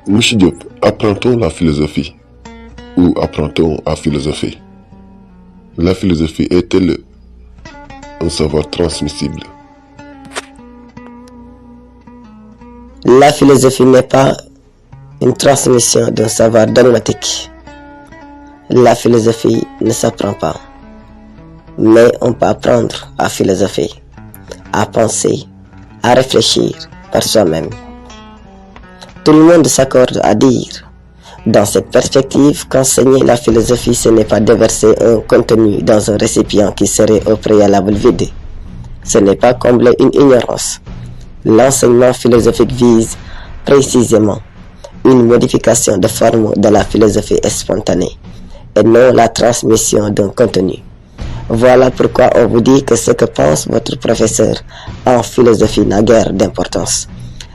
Monsieur Diop, apprend-on la philosophie ou apprend-on à philosopher? La philosophie est-elle un savoir transmissible? La philosophie n'est pas une transmission d'un savoir dogmatique. La philosophie ne s'apprend pas, mais on peut apprendre à philosopher, à penser, à réfléchir par soi-même. Tout le monde s'accorde à dire, dans cette perspective, qu'enseigner la philosophie, ce n'est pas déverser un contenu dans un récipient qui serait au préalable vide. Ce n'est pas combler une ignorance. L'enseignement philosophique vise précisément une modification de forme de la philosophie spontanée et non la transmission d'un contenu. Voilà pourquoi on vous dit que ce que pense votre professeur en philosophie n'a guère d'importance.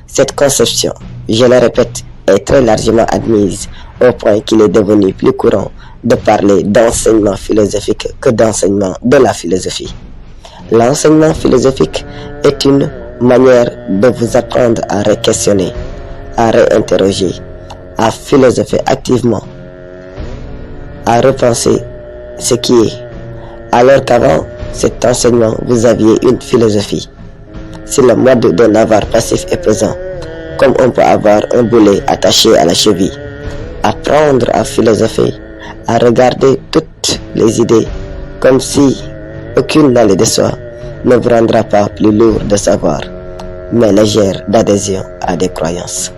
Cette conception, je le répète, est très largement admise au point qu'il est devenu plus courant de parler d'enseignement philosophique que d'enseignement de la philosophie. L'enseignement philosophique est une manière de vous apprendre à re-questionner, à réinterroger, à philosopher activement, à repenser ce qui est. Alors qu'avant cet enseignement, vous aviez une philosophie. C'est le mode d'un avoir passif et pesant, comme on peut avoir un boulet attaché à la cheville. Apprendre à philosopher, à regarder toutes les idées comme si aucune n'allait de soi, ne vous rendra pas plus lourd de savoir, mais légère d'adhésion à des croyances.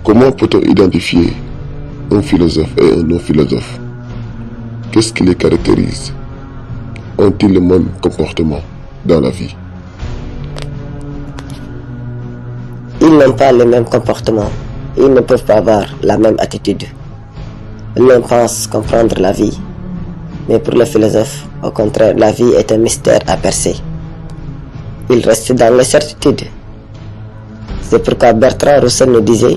Comment peut-on identifier un philosophe et un non-philosophe? Qu'est-ce qui les caractérise? Ont-ils le même comportement dans la vie? Ils n'ont pas le même comportement, ils ne peuvent pas avoir la même attitude. L'un pense comprendre la vie, mais pour le philosophe, au contraire, la vie est un mystère à percer. Il reste dans l'incertitude. C'est pourquoi Bertrand Russell nous disait: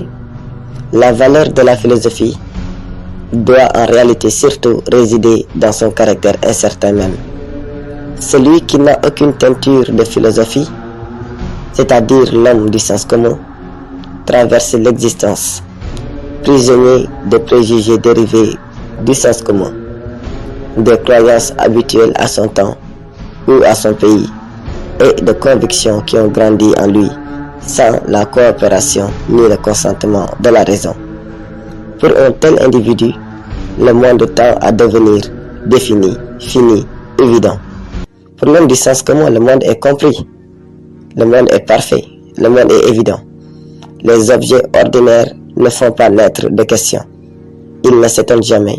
la valeur de la philosophie doit en réalité surtout résider dans son caractère incertain même. Celui qui n'a aucune teinture de philosophie, c'est-à-dire l'homme du sens commun, traverse l'existence, prisonnier de préjugés dérivés du sens commun, des croyances habituelles à son temps ou à son pays, et de convictions qui ont grandi en lui sans la coopération ni le consentement de la raison. Pour un tel individu, le monde tend à devenir défini, fini, évident. Pour l'homme du sens commun, le monde est compris, le monde est parfait, le monde est évident. Les objets ordinaires ne font pas naître de questions. Ils ne s'étonnent jamais,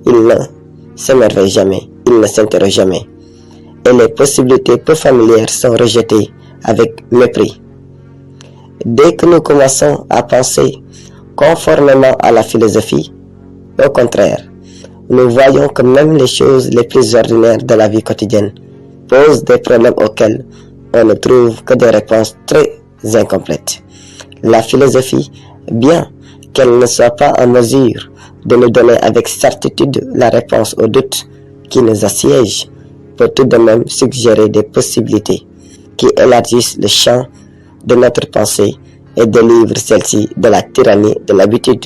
ils ne s'émerveillent jamais, ils ne s'interrogent jamais. Et les possibilités peu familières sont rejetées avec mépris. Dès que nous commençons à penser conformément à la philosophie, au contraire, nous voyons que même les choses les plus ordinaires de la vie quotidienne posent des problèmes auxquels on ne trouve que des réponses très incomplètes. La philosophie, bien qu'elle ne soit pas en mesure de nous donner avec certitude la réponse aux doutes qui nous assiègent, peut tout de même suggérer des possibilités qui élargissent le champ de notre pensée et délivrent celle-ci de la tyrannie de l'habitude,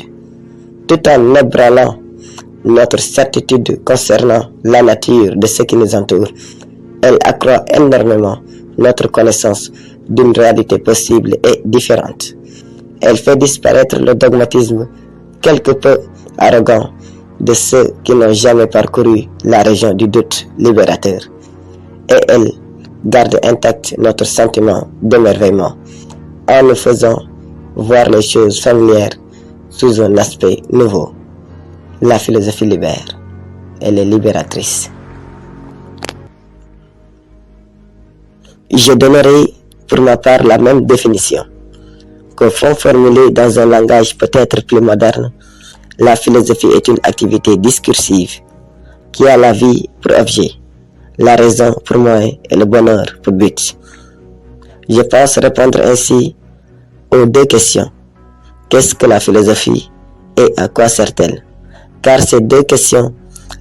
tout en ébranlant notre certitude concernant la nature de ce qui nous entoure. Elle accroît énormément notre connaissance d'une réalité possible et différente. Elle fait disparaître le dogmatisme quelque peu arrogant de ceux qui n'ont jamais parcouru la région du doute libérateur. Et elle garde intact notre sentiment d'émerveillement en nous faisant voir les choses familières sous un aspect nouveau. La philosophie libère, elle est libératrice. Je donnerai pour ma part la même définition. Qu'au fond formulée dans un langage peut-être plus moderne, la philosophie est une activité discursive qui a la vie pour objet, la raison pour moyen et le bonheur pour but. Je pense répondre ainsi aux deux questions. Qu'est-ce que la philosophie et à quoi sert-elle? Car ces deux questions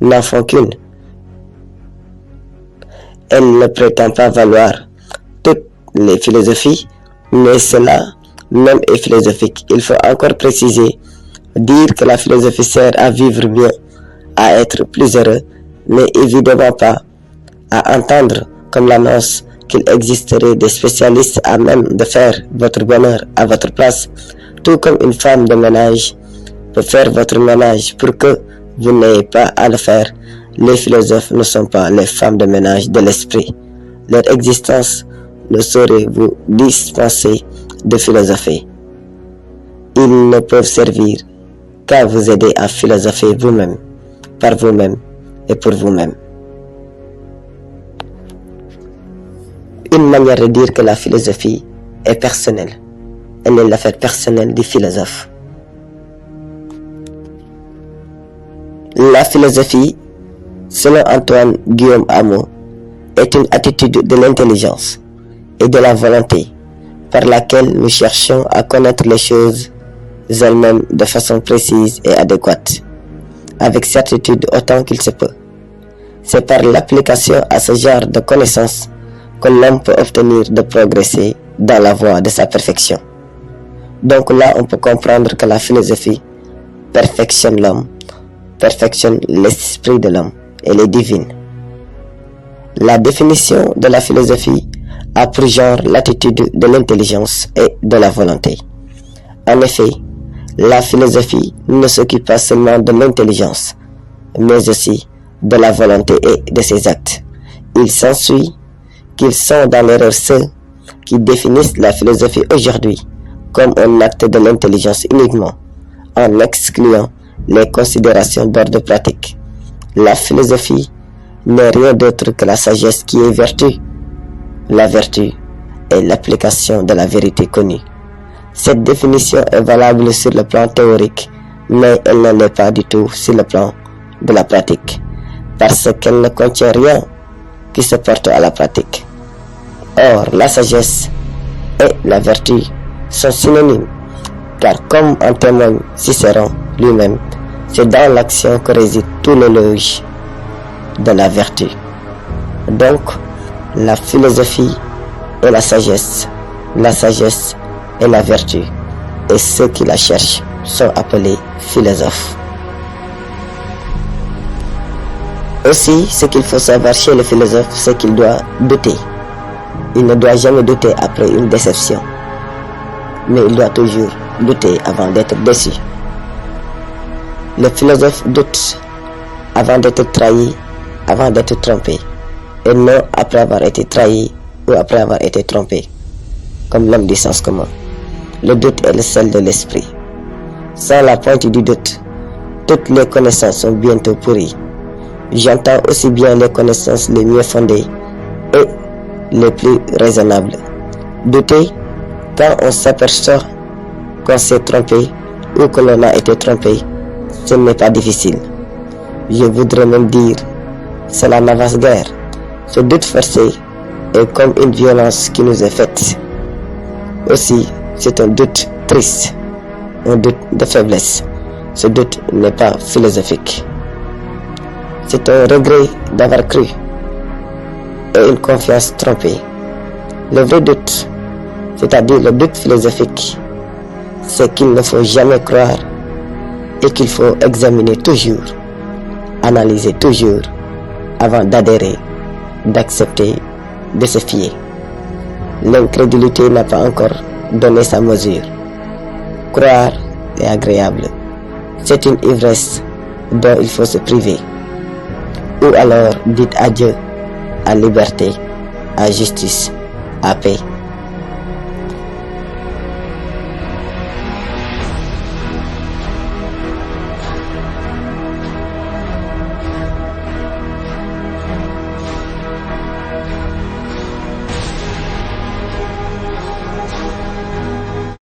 n'en font qu'une. Elle ne prétend pas valoir toutes les philosophies Mais cela même est philosophique. Il faut encore préciser, dire que la philosophie sert à vivre mieux, à être plus heureux, mais évidemment pas à entendre comme l'annonce qu'il existerait des spécialistes à même de faire votre bonheur à votre place, tout comme une femme de ménage peut faire votre ménage pour que vous n'ayez pas à le faire. Les philosophes ne sont pas les femmes de ménage de l'esprit. Leur existence ne saurait vous dispenser de philosopher. Ils ne peuvent servir qu'à vous aider à philosopher vous-même, par vous-même et pour vous-même. Une manière de dire que la philosophie est personnelle. Elle est l'affaire personnelle du philosophe. La philosophie, selon Antoine Guillaume Amo, est une attitude de l'intelligence et de la volonté par laquelle nous cherchons à connaître les choses elles-mêmes de façon précise et adéquate, avec certitude autant qu'il se peut. C'est par l'application à ce genre de connaissances que l'homme peut obtenir de progresser dans la voie de sa perfection. Donc là, on peut comprendre que la philosophie perfectionne l'homme, perfectionne l'esprit de l'homme, elle est divine. La définition de la philosophie a pour genre l'attitude de l'intelligence et de la volonté. En effet, la philosophie ne s'occupe pas seulement de l'intelligence, mais aussi de la volonté et de ses actes. Il s'ensuit qu'ils sont dans l'erreur ceux qui définissent la philosophie aujourd'hui comme un acte de l'intelligence uniquement, en excluant les considérations d'ordre pratique. La philosophie n'est rien d'autre que la sagesse qui est vertu. La vertu est l'application de la vérité connue. Cette définition est valable sur le plan théorique, mais elle ne l'est pas du tout sur le plan de la pratique, parce qu'elle ne contient rien qui se porte à la pratique. Or, la sagesse et la vertu sont synonymes, car comme en témoigne Cicéron lui-même, c'est dans l'action que réside tout l'éloge de la vertu. Donc, la philosophie et la sagesse et la vertu, et ceux qui la cherchent sont appelés philosophes. Aussi, ce qu'il faut savoir chez le philosophe, c'est qu'il doit douter. Il ne doit jamais douter après une déception, mais il doit toujours douter avant d'être déçu. Le philosophe doute avant d'être trahi, avant d'être trompé, et non après avoir été trahi ou après avoir été trompé, comme l'homme du sens commun. Le doute est le sel de l'esprit. Sans la pointe du doute, toutes les connaissances sont bientôt pourries. J'entends aussi bien les connaissances les mieux fondées et les plus raisonnables. Douter quand on s'aperçoit qu'on s'est trompé ou que l'on a été trompé, ce n'est pas difficile. Je voudrais même dire, cela n'avance guère. Ce doute forcé est comme une violence qui nous est faite. Aussi, c'est un doute triste, un doute de faiblesse. Ce doute n'est pas philosophique. C'est un regret d'avoir cru et une confiance trompée. Le vrai doute, c'est-à-dire le doute philosophique, c'est qu'il ne faut jamais croire et qu'il faut examiner toujours, analyser toujours avant d'adhérer, d'accepter, de se fier. L'incrédulité n'a pas encore donné sa mesure. Croire est agréable. C'est une ivresse dont il faut se priver. Ou alors dites adieu à liberté, à justice, à paix.